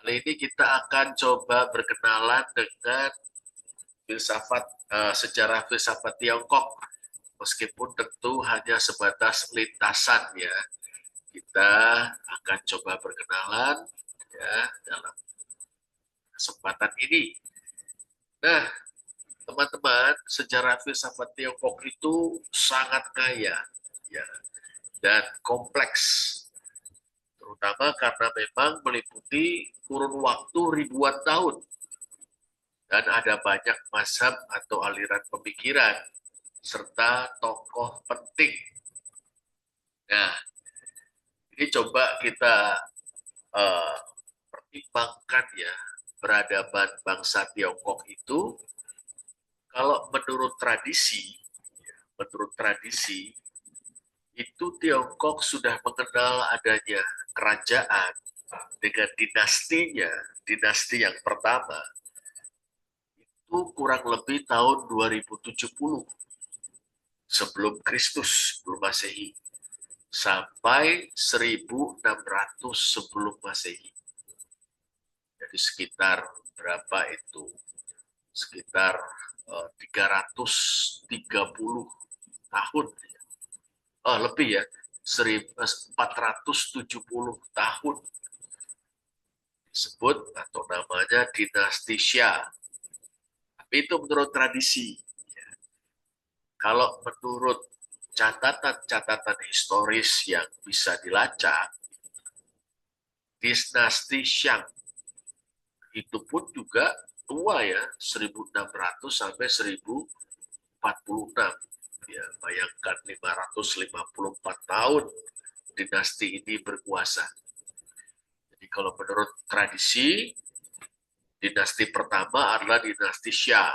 Kali ini kita akan coba berkenalan dengan sejarah filsafat Tiongkok. Meskipun tentu hanya sebatas lintasan ya. Kita akan coba berkenalan ya dalam kesempatan ini. Nah, teman-teman, sejarah filsafat Tiongkok itu sangat kaya ya dan kompleks, terutama karena memang meliputi kurun waktu ribuan tahun dan ada banyak mazhab atau aliran pemikiran serta tokoh penting. Nah, ini coba kita uh, pertimbangkan ya, peradaban bangsa Tiongkok itu kalau menurut tradisi itu Tiongkok sudah mengenal adanya kerajaan dengan dinastinya. Dinasti yang pertama itu kurang lebih tahun 2070 sebelum Kristus, sebelum Masehi, sampai 1600 sebelum Masehi. Jadi sekitar berapa itu? Sekitar 330 tahun. Lebih ya, 470 tahun disebut atau namanya dinasti Xia. Tapi itu menurut tradisi. Kalau menurut catatan-catatan historis yang bisa dilacak, dinasti Shang itu pun juga tua ya, 1600 sampai 1046. Ya, bayangkan 554 tahun dinasti ini berkuasa. Jadi kalau menurut tradisi, dinasti pertama adalah dinasti Xia.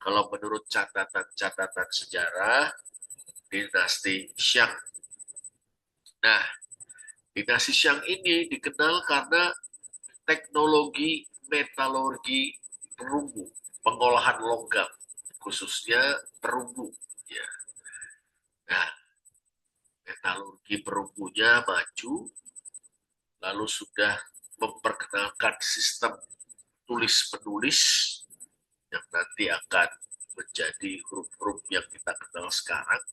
Kalau menurut catatan-catatan sejarah, dinasti Shang. Nah, dinasti Shang ini dikenal karena teknologi metalurgi perunggu, pengolahan logam, khususnya perunggu. Ya. Nah, metalurgi perunggunya maju, lalu sudah memperkenalkan sistem tulis-menulis yang nanti akan menjadi huruf-huruf yang kita kenal sekarang.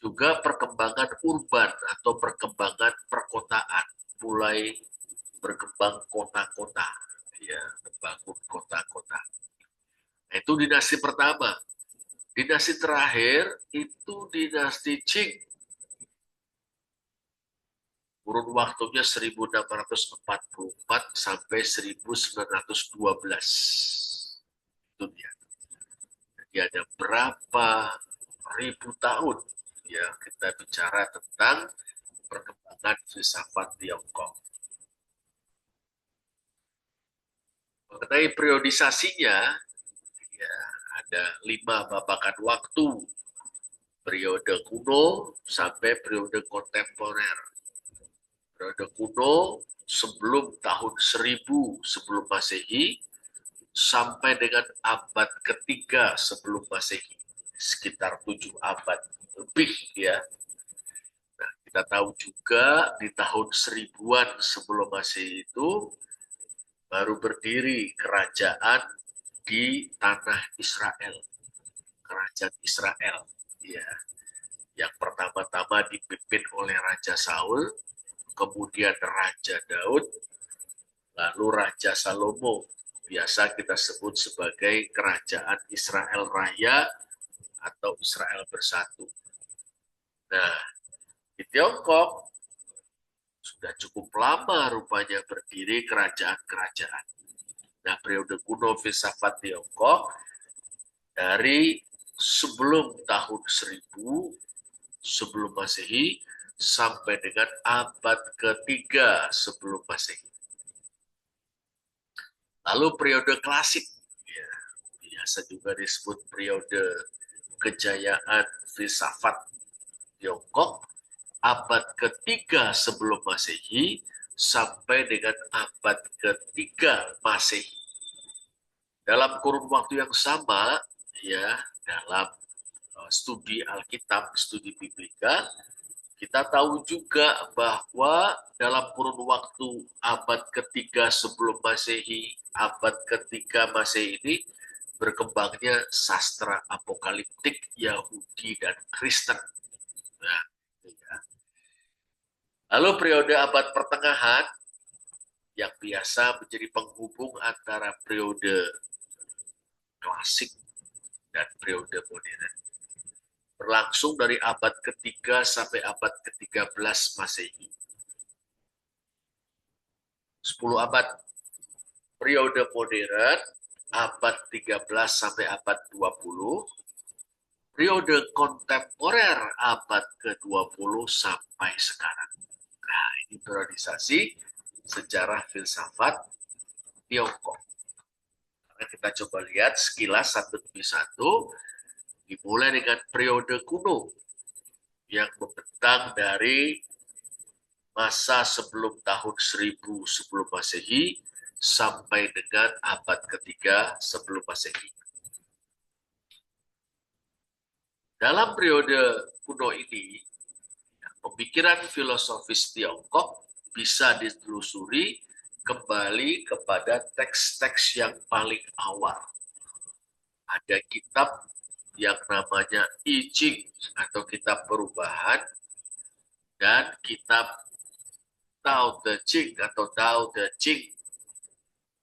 Juga perkembangan urban atau perkembangan perkotaan, mulai berkembang kota-kota, ya, membangun kota-kota. Nah, itu dinasti pertama. Dinasti terakhir itu dinasti Qing. Kurun waktunya 1644 sampai 1912. Itu dia. Jadi ada berapa ribu tahun ya kita bicara tentang perkembangan filsafat Tiongkok. Mengenai periodisasinya, ya, ada 5 babakan waktu, periode kuno sampai periode kontemporer. Periode kuno sebelum tahun 1000 sebelum Masehi sampai dengan abad ketiga sebelum Masehi, sekitar 7 abad lebih ya. Nah, kita tahu juga di tahun 1000-an sebelum Masehi itu baru berdiri kerajaan di tanah Israel, kerajaan Israel ya, yang pertama-tama dipimpin oleh Raja Saul, kemudian Raja Daud, lalu Raja Salomo. Biasa kita sebut sebagai kerajaan Israel Raya atau Israel Bersatu. Nah, di Tiongkok sudah cukup lama rupanya berdiri kerajaan-kerajaan. Nah, periode kuno filsafat Tiongkok dari sebelum tahun 1000 sebelum Masehi sampai dengan abad ketiga sebelum Masehi. Lalu periode klasik, ya, biasa juga disebut periode kejayaan filsafat Tiongkok, abad ketiga sebelum Masehi sampai dengan abad ketiga Masehi. Dalam kurun waktu yang sama, ya, dalam studi Alkitab, studi Biblika, Kita tahu juga bahwa dalam kurun waktu abad ketiga sebelum Masehi, abad ketiga Masehi ini berkembangnya sastra apokaliptik Yahudi dan Kristen. Nah, ya. Lalu periode abad pertengahan yang biasa menjadi penghubung antara periode klasik dan periode modern. Berlangsung dari abad ketiga sampai abad ke-13 Masehi. 10 abad. Periode modern, abad 13 sampai abad 20. Periode kontemporer, abad ke-20 sampai sekarang. Nah, ini periodisasi sejarah filsafat Tiongkok. Nah, kita coba lihat sekilas satu demi satu. Dimulai dengan periode kuno yang membentang dari masa sebelum tahun 1000 sebelum Masehi sampai dengan abad ketiga sebelum Masehi. Dalam periode kuno ini, pemikiran filosofis Tiongkok bisa ditelusuri kembali kepada teks-teks yang paling awal. Ada kitab yang namanya I Ching atau kitab perubahan dan kitab Tao Te Ching atau Tao Te Ching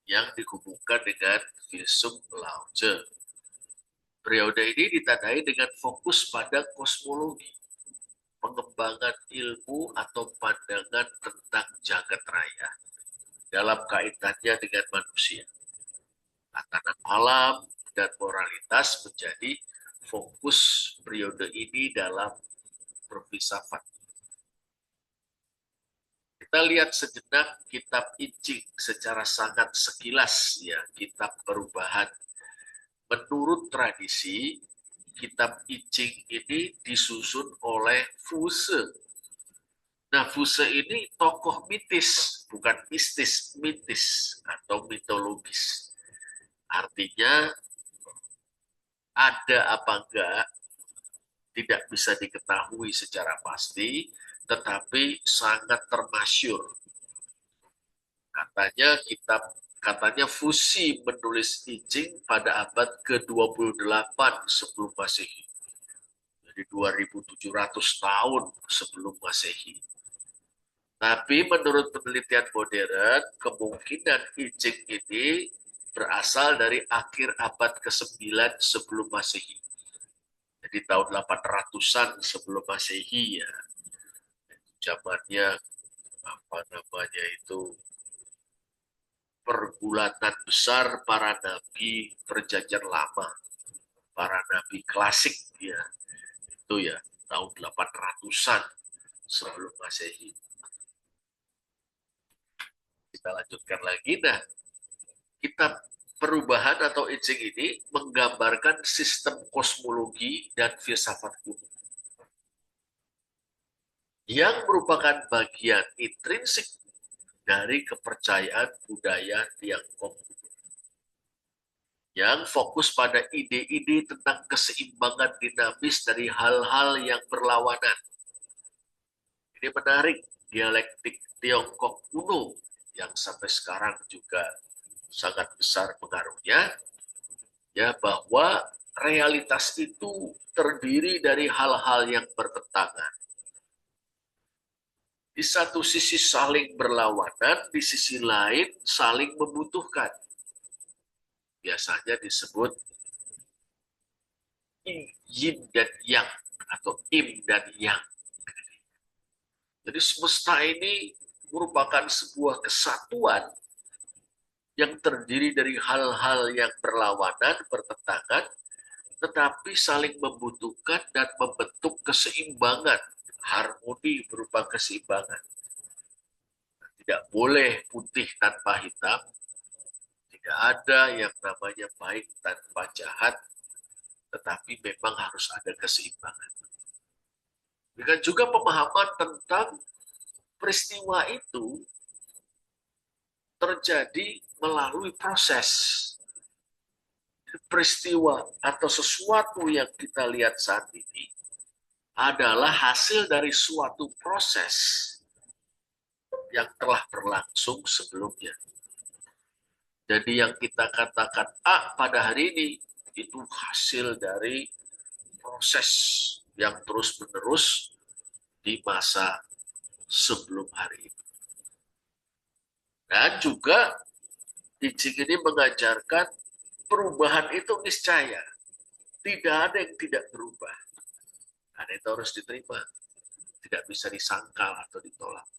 yang dihubungkan dengan filsuf Lao Tzu. Periode ini ditandai dengan fokus pada kosmologi, pengembangan ilmu atau pandangan tentang jagat raya dalam kaitannya dengan manusia. Tatanan alam dan moralitas menjadi fokus periode ini dalam berfilsafat. Kita lihat sejenak kitab I Ching secara sangat sekilas, ya, kitab perubahan. Menurut tradisi, kitab I Ching ini disusun oleh Fu Se. Nah, Fu Se ini tokoh mitis, bukan mistis, mitis atau mitologis. Artinya ada apa enggak tidak bisa diketahui secara pasti, tetapi sangat termasyur. Katanya Fusi menulis I Ching pada abad ke-28 sebelum Masehi. Jadi 2700 tahun sebelum Masehi. Tapi menurut penelitian modern, kemungkinan I Ching ini berasal dari akhir abad ke-9 sebelum Masehi. Jadi tahun 800-an sebelum Masehi, ya. Zamannya apa namanya itu pergulatan besar para nabi perjanjian lama, para nabi klasik, ya. Itu ya tahun 800-an sebelum Masehi. Kita lanjutkan lagi. Nah, kitab perubahan atau I Ching ini menggambarkan sistem kosmologi dan filsafat kuno yang merupakan bagian intrinsik dari kepercayaan budaya Tiongkok yang fokus pada ide-ide tentang keseimbangan dinamis dari hal-hal yang berlawanan. Ini menarik, dialektik Tiongkok kuno yang sampai sekarang juga sangat besar pengaruhnya, ya, bahwa realitas itu terdiri dari hal-hal yang bertentangan. Di satu sisi saling berlawanan, di sisi lain saling membutuhkan. Biasanya disebut yin dan yang atau im dan yang. Jadi semesta ini merupakan sebuah kesatuan yang terdiri dari hal-hal yang berlawanan, bertentangan, tetapi saling membutuhkan dan membentuk keseimbangan, harmoni berupa keseimbangan. Tidak boleh putih tanpa hitam, tidak ada yang namanya baik tanpa jahat, tetapi memang harus ada keseimbangan. Dengan juga pemahaman tentang peristiwa itu terjadi melalui proses. Peristiwa atau sesuatu yang kita lihat saat ini adalah hasil dari suatu proses yang telah berlangsung sebelumnya. Jadi yang kita katakan A pada hari ini itu hasil dari proses yang terus-menerus di masa sebelum hari ini. Dan juga teaching ini mengajarkan perubahan itu niscaya. Tidak ada yang tidak berubah. Dan itu harus diterima. Tidak bisa disangkal atau ditolak.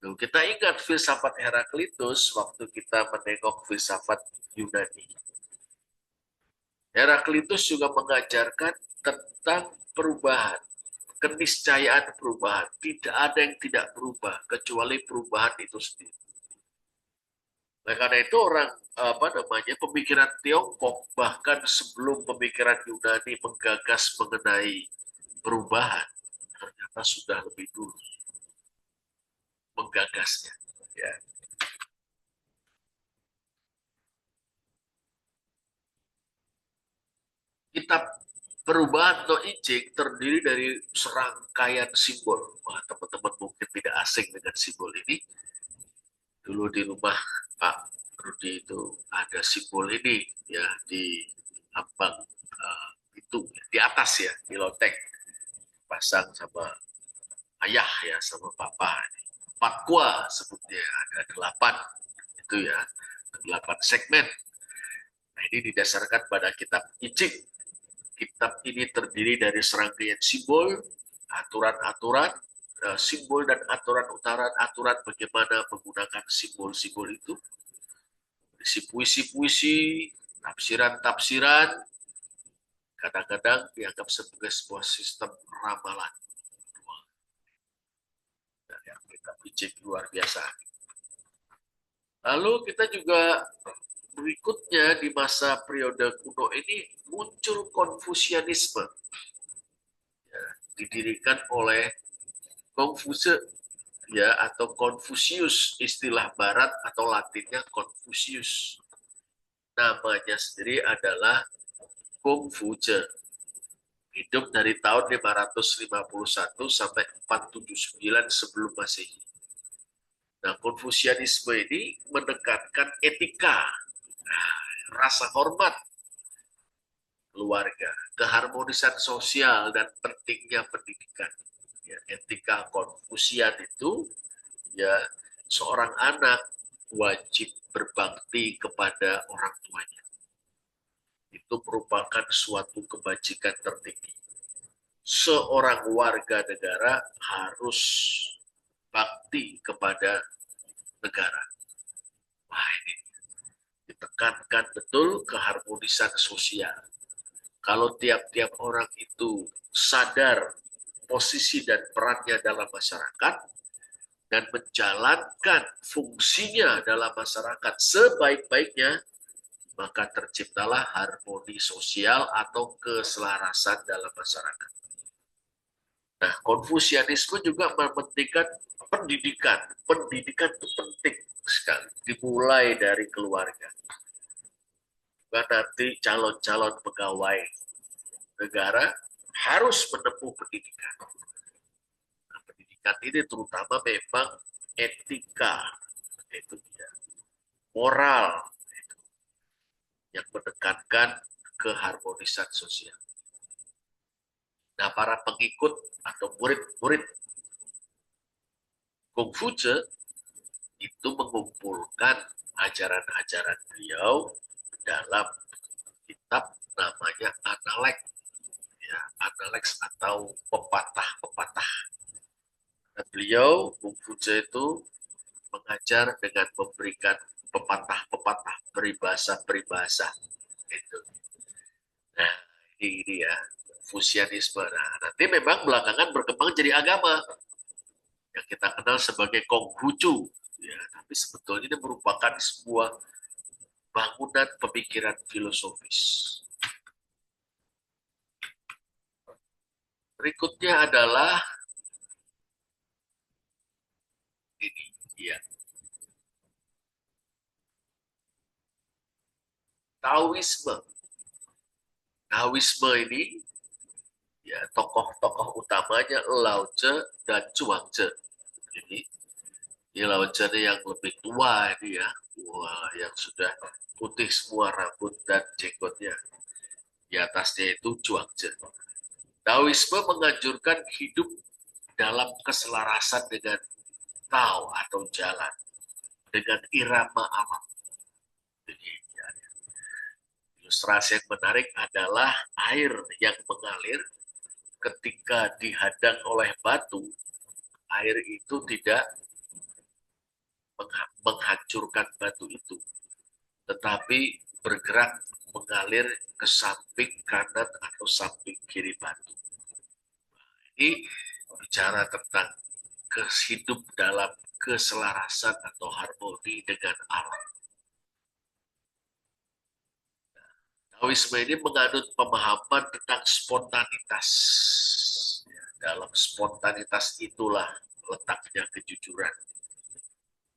Lalu kita ingat filsafat Heraklitus waktu kita menengok filsafat Yunani. Heraklitus juga mengajarkan tentang perubahan, keniscayaan perubahan. Tidak ada yang tidak berubah kecuali perubahan itu sendiri. Nah, karena itu orang pemikiran Tiongkok bahkan sebelum pemikiran Yunani menggagas mengenai perubahan, ternyata sudah lebih dulu menggagasnya. Ya. Kitab Perubahan atau I Ching terdiri dari serangkaian simbol. Wah, teman-teman mungkin tidak asing dengan simbol ini. Dulu di rumah Pak Rudi itu ada simbol ini ya di lambang itu di atas ya di loteng pasang sama ayah ya sama papa. Pakwa sebutnya ada 8 itu ya 8 segmen. Nah ini didasarkan pada kitab I Ching. Kitab ini terdiri dari serangkaian simbol, aturan-aturan, simbol dan aturan bagaimana menggunakan simbol-simbol itu, isi puisi-puisi, tafsiran-tafsiran, kadang-kadang dianggap sebagai sebuah sistem ramalan. Dan yang kita pijak luar biasa. Lalu kita juga berikutnya di masa periode kuno ini muncul Konfusianisme. Ya, didirikan oleh Konfuse ya atau Confucius, istilah barat atau latinnya Confucius. Namanya sendiri adalah Kongfuce. Hidup dari tahun 551 sampai 479 sebelum Masehi. Nah, Konfusianisme ini menekankan etika, rasa hormat keluarga, keharmonisan sosial, dan pentingnya pendidikan. Ya, etika Konfusian itu ya seorang anak wajib berbakti kepada orang tuanya. Itu merupakan suatu kebajikan tertinggi. Seorang warga negara harus bakti kepada negara. Wah, ini ditekankan betul keharmonisan sosial. Kalau tiap-tiap orang itu sadar posisi dan perannya dalam masyarakat, dan menjalankan fungsinya dalam masyarakat sebaik-baiknya, maka terciptalah harmoni sosial atau keselarasan dalam masyarakat. Nah, Konfusianisme juga mementingkan pendidikan. Pendidikan itu penting sekali, dimulai dari keluarga. Dan nanti calon-calon pegawai negara harus menempuh pendidikan. Nah, pendidikan ini terutama memang etika, itu dia, moral, yang menekankan keharmonisan sosial. Nah, para pengikut atau murid-murid Kongfuce itu mengumpulkan ajaran-ajaran beliau dalam kitab namanya Analek, ya, Analeks atau pepatah-pepatah. Nah, beliau Kongfuce itu mengajar dengan memberikan pepatah-pepatah, peribahasa-peribahasa. Itu. Nah, ini ya, Fusianisme. Nah, nanti memang belakangan berkembang jadi agama yang kita kenal sebagai Konghucu. Ya, tapi sebetulnya ini merupakan sebuah bangunan pemikiran filosofis. Berikutnya adalah ini, ya, Taoisme. Taoisme ini Ya, tokoh-tokoh utamanya Lao Tse dan Chuang Tze. Ini Lao Tse yang lebih tua ini ya. Wah, yang sudah putih semua rambut dan jenggotnya. Di atasnya itu Chuang Tze. Taoisme menganjurkan hidup dalam keselarasan dengan Tao atau jalan, dengan irama alam. Jadi, ya, ilustrasi yang menarik adalah air yang mengalir ketika dihadang oleh batu, air itu tidak menghancurkan batu itu, tetapi bergerak mengalir ke samping kanan atau samping kiri batu. Ini bicara tentang hidup dalam keselarasan atau harmoni dengan alam. Taoisme ini menganut pemahaman tentang spontanitas. Dalam spontanitas itulah letaknya kejujuran.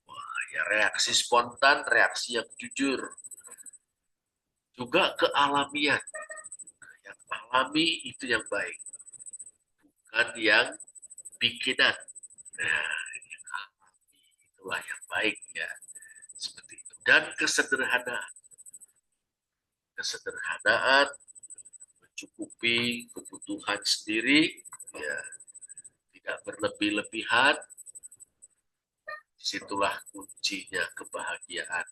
Wah, ya, reaksi spontan, reaksi yang jujur. Juga kealamian. Yang alami itu yang baik, bukan yang bikinan. Nah, yang alami itulah yang baik ya. Seperti itu. Dan kesederhanaan. Kesederhanaan mencukupi kebutuhan sendiri, ya, tidak berlebih-lebihan. Disitulah kuncinya kebahagiaan.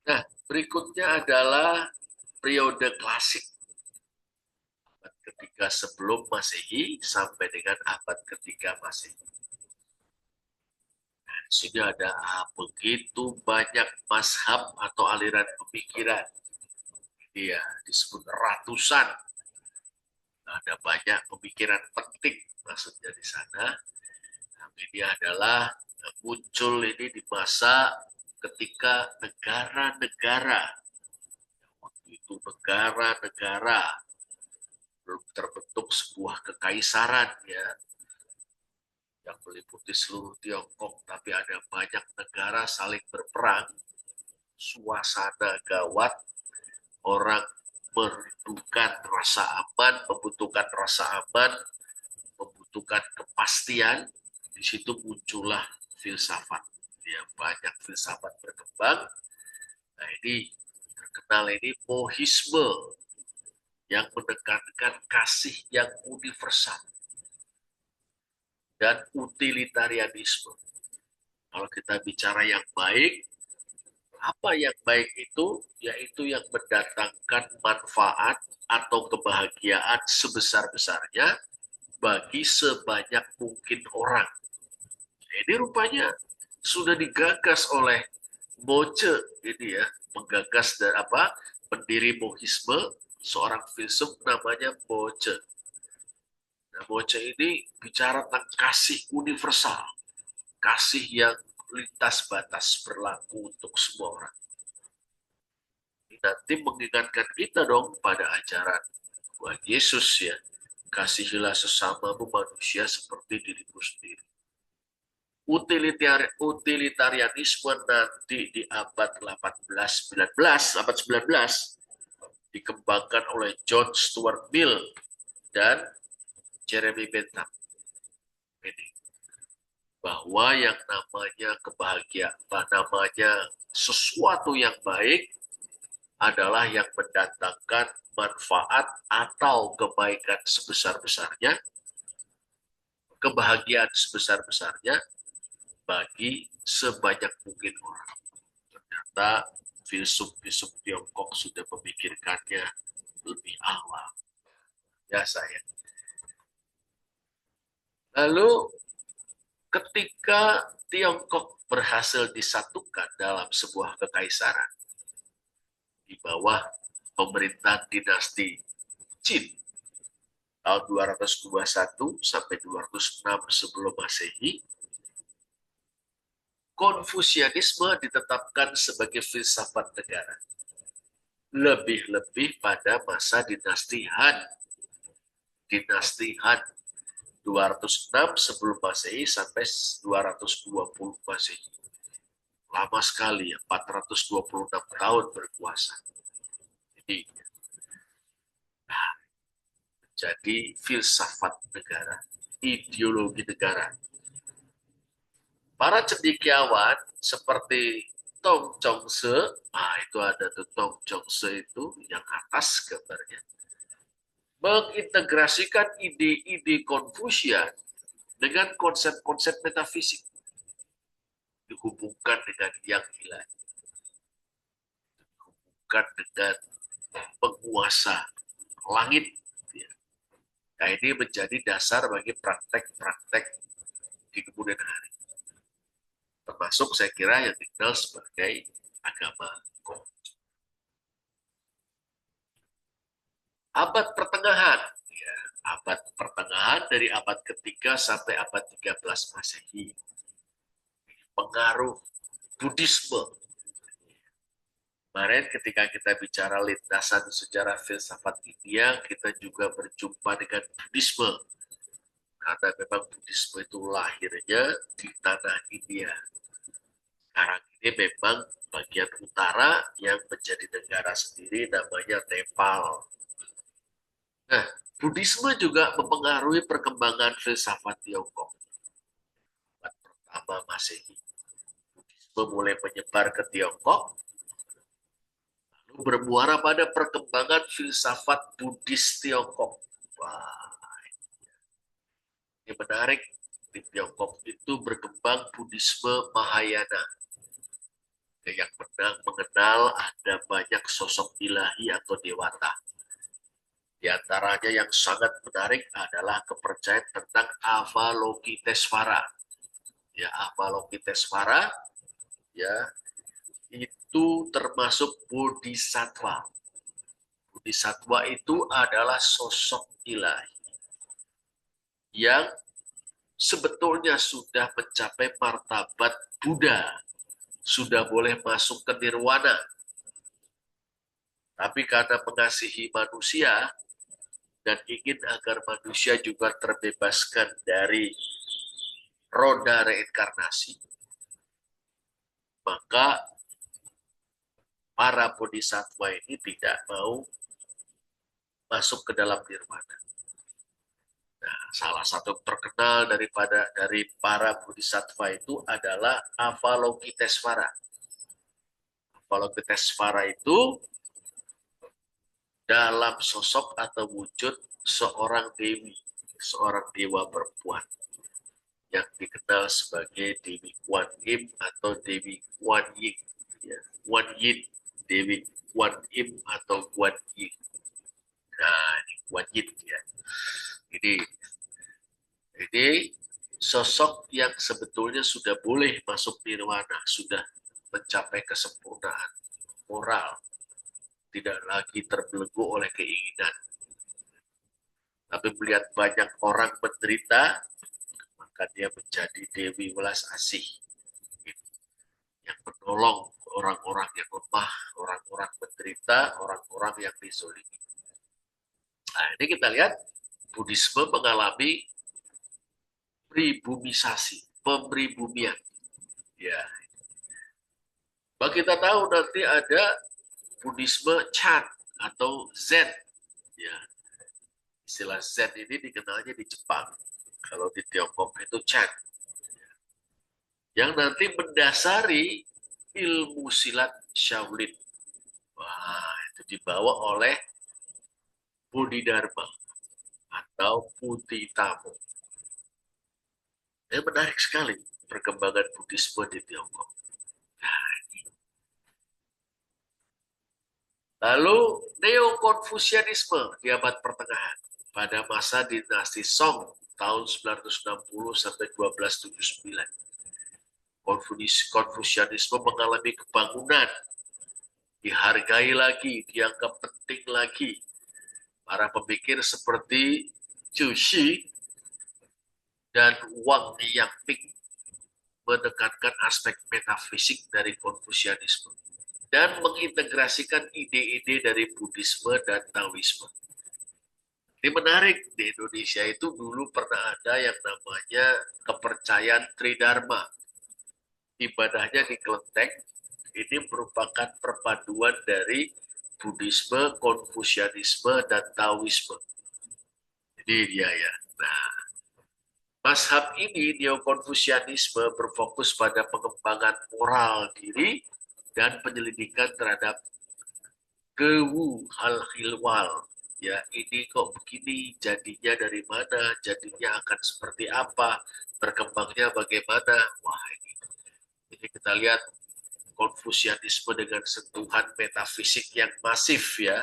Nah, berikutnya adalah periode klasik. Abad ketiga sebelum Masehi sampai dengan abad ketiga Masehi. Nah, di sini ada begitu banyak mazhab atau aliran pemikiran. Iya, disebut ratusan. Ada banyak pemikiran penting maksudnya di sana. Nah, ini adalah muncul ini di masa ketika negara-negara, waktu itu negara-negara belum terbentuk sebuah kekaisaran ya, yang meliputi seluruh Tiongkok, tapi ada banyak negara saling berperang, suasana gawat, orang merindukan rasa aman, membutuhkan rasa aman, membutuhkan kepastian. Di situ muncullah filsafat. Ya, banyak filsafat berkembang. Nah, ini terkenal ini mohisme yang menekankan kasih yang universal dan utilitarianisme. Kalau kita bicara yang baik, apa yang baik itu? Yaitu yang mendatangkan manfaat atau kebahagiaan sebesar-besarnya bagi sebanyak mungkin orang. Ini rupanya sudah digagas oleh Boce ini ya, menggagas dari apa? Pendiri Mohisme, seorang filsuf namanya Boce. Nah, Boce ini bicara tentang kasih universal, kasih yang lintas batas berlaku untuk semua orang. Ini nanti mengingatkan kita dong pada ajaran Tuhan Yesus ya, kasihilah sesamamu manusia seperti dirimu sendiri. Utilitarianisme nanti di abad 18-19, abad 19 dikembangkan oleh John Stuart Mill dan Jeremy Bentham. Ini bahwa yang namanya kebahagiaan, namanya sesuatu yang baik adalah yang mendatangkan manfaat atau kebaikan sebesar-besarnya, kebahagiaan sebesar-besarnya bagi sebanyak mungkin orang. Ternyata filsuf-filsuf Tiongkok sudah memikirkannya lebih awal. Ya saya. Lalu ketika Tiongkok berhasil disatukan dalam sebuah kekaisaran di bawah pemerintahan dinasti Qin tahun 221 sampai 206 sebelum Masehi, Konfusianisme ditetapkan sebagai filsafat negara. Lebih-lebih pada masa dinasti Han. Dinasti Han 206 sebelum Masehi sampai 220 Masehi. Lama sekali ya, 426 tahun berkuasa. Jadi, jadi filsafat negara, ideologi negara. Para cendekiawan seperti Tong Chong-se, itu ada tuh Tong Chong-se itu yang atas gambarnya, mengintegrasikan ide-ide Konfusian dengan konsep-konsep metafisik, dihubungkan dengan yang ilahi, dihubungkan dengan penguasa langit. Nah, ini menjadi dasar bagi praktek-praktek di kemudian hari. Termasuk saya kira yang dikenal sebagai agama Konghucu. Abad pertengahan, ya, abad pertengahan dari abad ketiga sampai abad 13 Masehi. Pengaruh Buddhisme. Kemarin ketika kita bicara lintasan sejarah filsafat India, kita juga berjumpa dengan Buddhisme. Karena memang Buddhisme itu lahirnya di tanah India. Sekarang ini memang bagian utara yang menjadi negara sendiri namanya Nepal. Nah, Buddhisme juga mempengaruhi perkembangan filsafat Tiongkok. Abad pertama Masehi. Buddhisme mulai menyebar ke Tiongkok, lalu bermuara pada perkembangan filsafat Buddhis Tiongkok. Wah, ini menarik. Di Tiongkok itu berkembang Buddhisme Mahayana. Yang mengenal ada banyak sosok ilahi atau dewata. Di antaranya yang sangat menarik adalah kepercayaan tentang Avalokitesvara. Ya, Avalokitesvara ya, itu termasuk bodhisattva. Bodhisattva itu adalah sosok ilahi yang sebetulnya sudah mencapai martabat Buddha, sudah boleh masuk ke nirwana. Tapi karena mengasihi manusia dan ingin agar manusia juga terbebaskan dari roda reinkarnasi, maka para bodhisattva ini tidak mau masuk ke dalam nirwana. Nah, salah satu terkenal dari para bodhisattva itu adalah Avalokitesvara. Avalokitesvara itu dalam sosok atau wujud seorang dewi, seorang dewa perempuan yang dikenal sebagai Dewi Kuan Im atau Dewi Kuan Yin. Ya, Kuan Yin, Dewi Kuan Im atau Kuan Yin. Nah, ini Kuan Yin ya. Ini sosok yang sebetulnya sudah boleh masuk nirwana, sudah mencapai kesempurnaan moral, tidak lagi terbelenggu oleh keinginan. Tapi melihat banyak orang menderita, maka dia menjadi Dewi Welas Asih yang menolong orang-orang yang lemah, orang-orang menderita, orang-orang yang dizolimi. Nah, ini kita lihat Buddhisme mengalami pribumisasi, pemribumian. Ya. Bahwa kita tahu nanti ada Buddhisme Chan atau Zen. Ya. Istilah Zen ini dikenalnya di Jepang. Kalau di Tiongkok itu Chan. Yang nanti mendasari ilmu silat Shaolin. Wah, itu dibawa oleh Bodhidharma atau Bodhitamo. Ini menarik sekali perkembangan Buddhisme di Tiongkok. Lalu Neo-Konfusianisme di abad pertengahan pada masa dinasti Song tahun 960 sampai 1279. Konfusianisme mengalami kebangunan, dihargai lagi, dianggap penting lagi. Para pemikir seperti Zhu Xi dan Wang Yangping menekankan aspek metafisik dari Konfusianisme dan mengintegrasikan ide-ide dari Buddhisme dan Taoisme. Ini menarik, di Indonesia itu dulu pernah ada yang namanya kepercayaan Tridharma. Ibadahnya di kelenteng, ini merupakan perpaduan dari Buddhisme, Konfusianisme, dan Taoisme. Ini dia ya. Nah, mazhab ini, Neo-Konfusianisme, berfokus pada pengembangan moral diri dan penyelidikan terhadap kewu hal-hilwal. Ya, ini kok begini, jadinya dari mana, jadinya akan seperti apa, berkembangnya bagaimana. Wah, ini kita lihat Konfusianisme dengan sentuhan metafisik yang masif ya,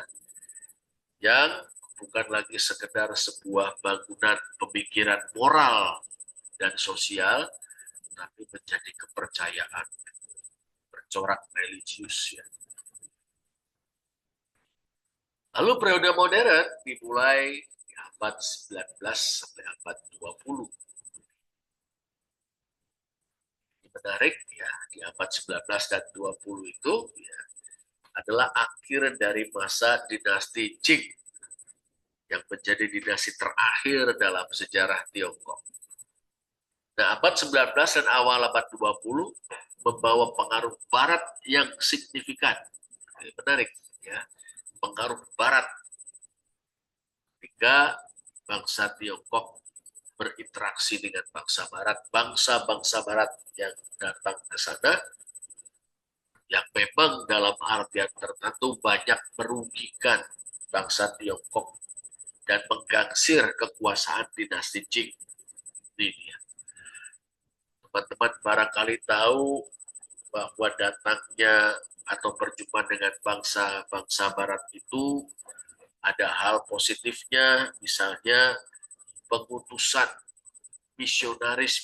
yang bukan lagi sekedar sebuah bangunan pemikiran moral dan sosial, tapi menjadi kepercayaan bercorak religius ya. Lalu periode modern dimulai di abad 19 sampai abad 20. Ini menarik ya, di abad 19 dan 20 itu ya, adalah akhir dari masa dinasti Qing yang menjadi dinasti terakhir dalam sejarah Tiongkok. Nah, abad 19 dan awal abad 20 membawa pengaruh barat yang signifikan. Ini menarik ya, pengaruh barat ketika bangsa Tiongkok berinteraksi dengan bangsa barat, bangsa-bangsa barat yang datang ke sana, yang memang dalam artian tertentu banyak merugikan bangsa Tiongkok dan menggangsir kekuasaan dinasti Qing. Ini teman-teman barangkali tahu bahwa datangnya atau perjumpaan dengan bangsa-bangsa barat itu ada hal positifnya, misalnya pengutusan misionaris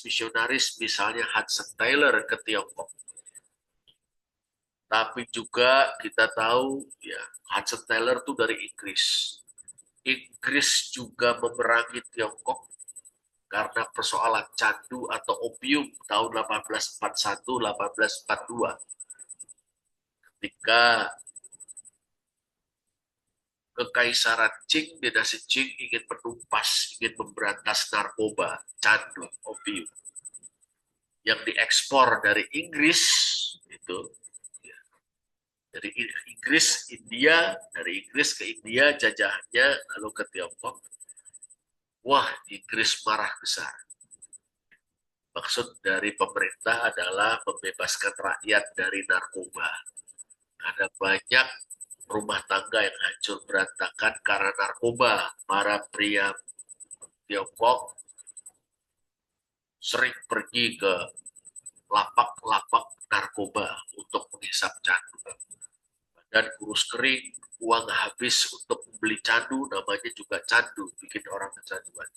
misalnya Hudson Taylor ke Tiongkok. Tapi juga kita tahu ya, Hudson Taylor itu dari Inggris. Inggris juga memerangi Tiongkok karena persoalan candu atau opium tahun 1841-1842. Ketika Kekaisaran Qing, dinasti Qing ingin menumpas, ingin memberantas narkoba, candu, opium yang diekspor dari Inggris itu, ya, dari Inggris India, dari Inggris ke India jajahannya lalu ke Tiongkok. Wah, Inggris marah besar. Maksud dari pemerintah adalah membebaskan rakyat dari narkoba. Ada banyak rumah tangga yang hancur berantakan karena narkoba. Para pria Tiongkok sering pergi ke lapak-lapak narkoba untuk menghisap candu. Dan kurus kering, uang habis untuk membeli candu, namanya juga candu, bikin orang kecanduan.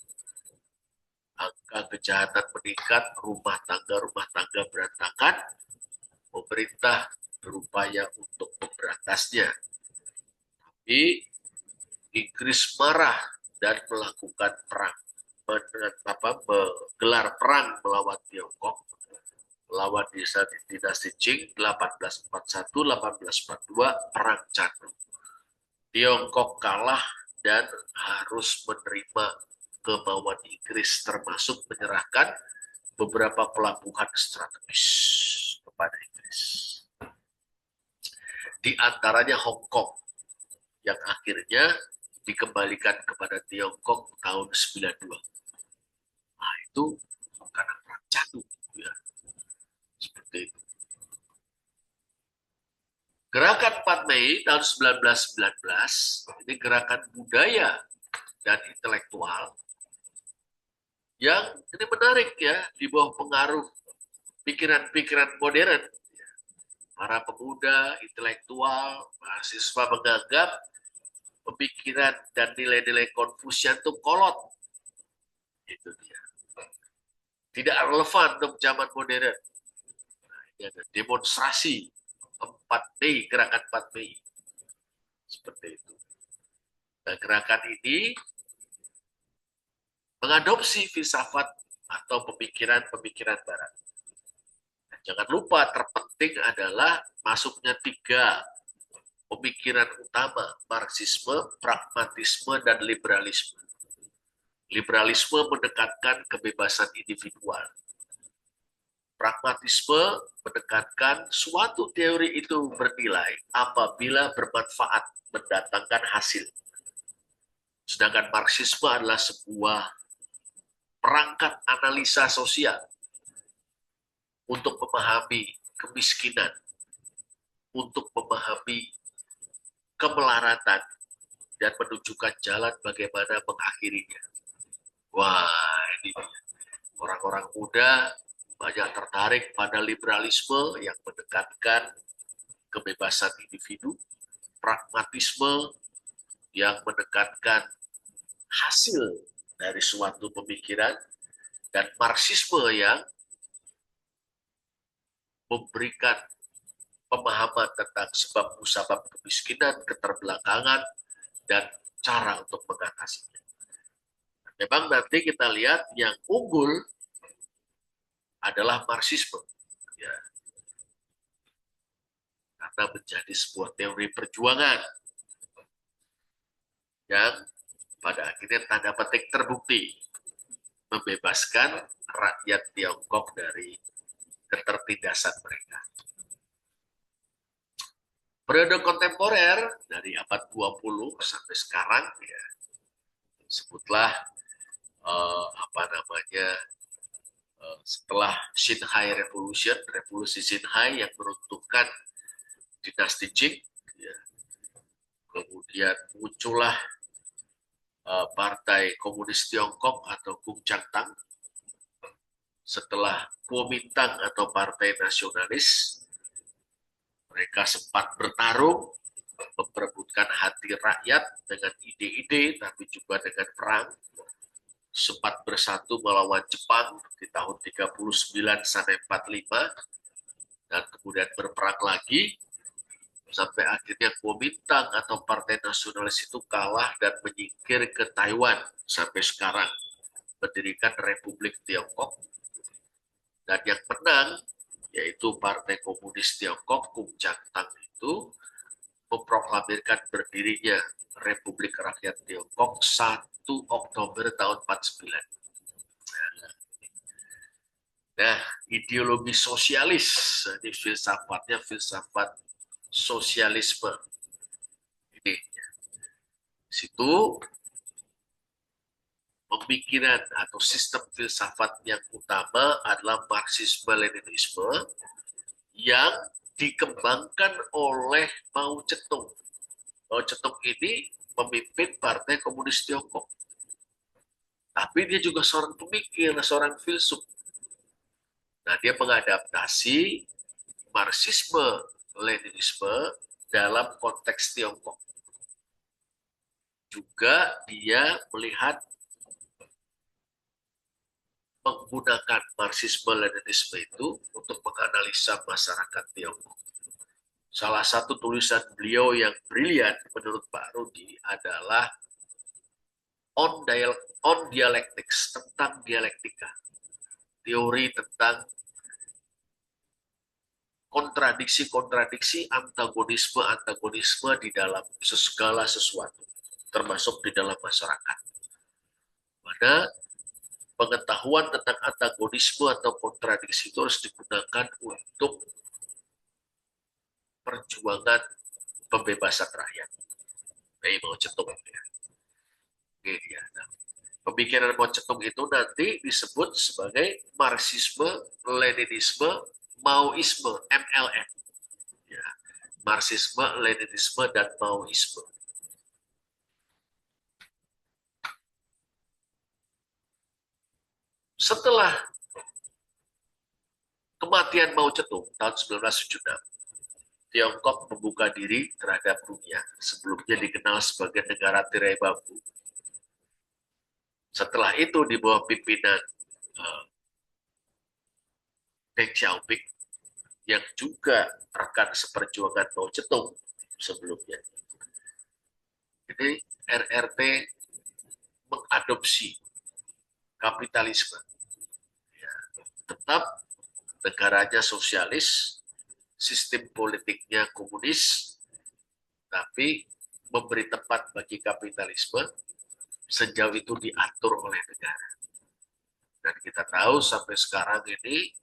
Angka kejahatan meningkat, rumah tangga berantakan, pemerintah berupaya untuk memberantasnya. Tapi Inggris marah dan melakukan perang, menggelar perang melawan Tiongkok, melawan dinasti Qing 1841-1842, perang candu. Tiongkok kalah dan harus menerima kemauan Inggris, termasuk menyerahkan beberapa pelabuhan strategis kepada Inggris. Di antaranya Hong Kong, yang akhirnya dikembalikan kepada Tiongkok tahun 92. Nah, itu karena perang candu. Ya. Seperti itu. Gerakan 4 Mei tahun 1919, ini gerakan budaya dan intelektual yang ini menarik ya, di bawah pengaruh pikiran-pikiran modern. Para pemuda, intelektual, mahasiswa menganggap pemikiran dan nilai-nilai Konfusian itu kolot. Itu dia. Tidak relevan untuk zaman modern. Nah, ini ada demonstrasi 4 Mei, gerakan 4 Mei. Seperti itu. Nah, gerakan ini mengadopsi filsafat atau pemikiran-pemikiran barat. Nah, jangan lupa terpenting adalah masuknya 3 pemikiran utama, Marxisme, pragmatisme, dan liberalisme. Liberalisme menekankan kebebasan individual. Pragmatisme menekankan suatu teori itu bernilai apabila bermanfaat, mendatangkan hasil. Sedangkan Marxisme adalah sebuah perangkat analisa sosial untuk memahami kemiskinan, untuk memahami kemelaratan, dan menunjukkan jalan bagaimana mengakhirinya. Wah, ini orang-orang muda banyak tertarik pada liberalisme yang mendekatkan kebebasan individu, pragmatisme yang mendekatkan hasil dari suatu pemikiran, dan Marxisme yang memberikan pemahaman tentang sebab musabab kemiskinan, keterbelakangan, dan cara untuk mengatasinya. Memang nanti kita lihat yang unggul adalah Marxisme, ya, karena menjadi sebuah teori perjuangan yang pada akhirnya tanda petik terbukti membebaskan rakyat Tiongkok dari ketertindasan mereka. Periode kontemporer dari abad 20 sampai sekarang, ya, sebutlah setelah Xinhai Revolution, revolusi Xinhai yang meruntuhkan dinasti Qing, ya, kemudian muncullah Partai Komunis Tiongkok atau Kuomintang. Setelah Kuomintang atau Partai Nasionalis, mereka sempat bertarung, memperebutkan hati rakyat dengan ide-ide, tapi juga dengan perang. Sempat bersatu melawan Jepang di tahun 39 sampai 45, dan kemudian berperang lagi, sampai akhirnya Kuomintang atau Partai Nasionalis itu kalah dan menyingkir ke Taiwan sampai sekarang, mendirikan Republik Tiongkok. Dan yang menang, yaitu Partai Komunis Tiongkok, Kuomintang itu memproklamirkan berdirinya Republik Rakyat Tiongkok 1 Oktober tahun 49. Nah, ideologi sosialis, ini filsafatnya filsafat sosialisme. Ini, situ pemikiran atau sistem filsafat yang utama adalah Marxisme-Leninisme yang dikembangkan oleh Mao Zedong. Mao Zedong ini memimpin Partai Komunis Tiongkok. Tapi dia juga seorang pemikir, seorang filsuf. Nah, dia mengadaptasi Marxisme-Leninisme dalam konteks Tiongkok. Juga dia melihat menggunakan Marxisme-Leninisme itu untuk menganalisa masyarakat Tiongkok. Salah satu tulisan beliau yang brilian menurut Pak Rudi adalah on dialectics, tentang dialektika. Teori tentang kontradiksi-kontradiksi, antagonisme-antagonisme di dalam segala sesuatu, termasuk di dalam masyarakat. Mana pengetahuan tentang antagonisme atau kontradiksi itu harus digunakan untuk perjuangan pembebasan rakyat. Ini Mao Zedong. Ini dia. Nah, pemikiran Mao Zedong itu nanti disebut sebagai Marxisme, Leninisme, Maoisme, MLM. Ya. Marxisme, Leninisme, dan Maoisme. Setelah kematian Mao Zedong tahun 1976, Tiongkok membuka diri terhadap dunia. Sebelumnya dikenal sebagai negara tirai bambu. Setelah itu di bawah pimpinan Deng Xiaoping yang juga rekan seperjuangan Mao Zedong sebelumnya. Jadi RRT mengadopsi kapitalisme. Ya, tetap negaranya sosialis, sistem politiknya komunis, tapi memberi tempat bagi kapitalisme sejauh itu diatur oleh negara. Dan kita tahu sampai sekarang ini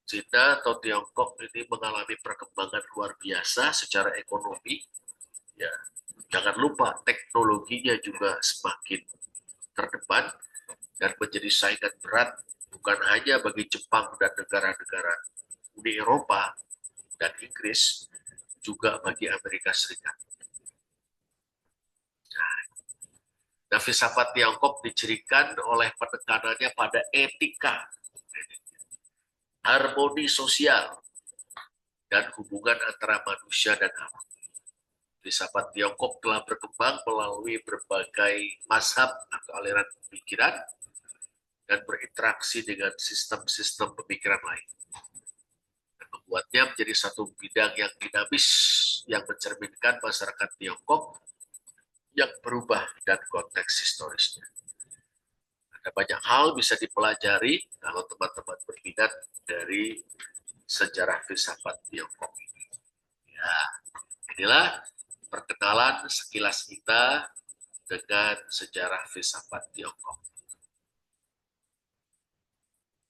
Cina atau Tiongkok ini mengalami perkembangan luar biasa secara ekonomi, Ya, jangan lupa teknologinya juga semakin terdepan dan menjadi saingan berat bukan hanya bagi Jepang dan negara-negara Uni Eropa dan Inggris, juga bagi Amerika Serikat. Nah, filsafat Tiongkok dicirikan oleh penekanannya pada etika, harmoni sosial, dan hubungan antara manusia dan alam. Filsafat Tiongkok telah berkembang melalui berbagai mazhab atau aliran pemikiran dan berinteraksi dengan sistem-sistem pemikiran lain. Dan membuatnya menjadi satu bidang yang dinamis yang mencerminkan masyarakat Tiongkok yang berubah dan konteks historisnya. Ada banyak hal bisa dipelajari kalau teman-teman berminat dari sejarah filsafat Tiongkok ini. Ya, inilah perkenalan sekilas kita dengan sejarah filsafat Tiongkok.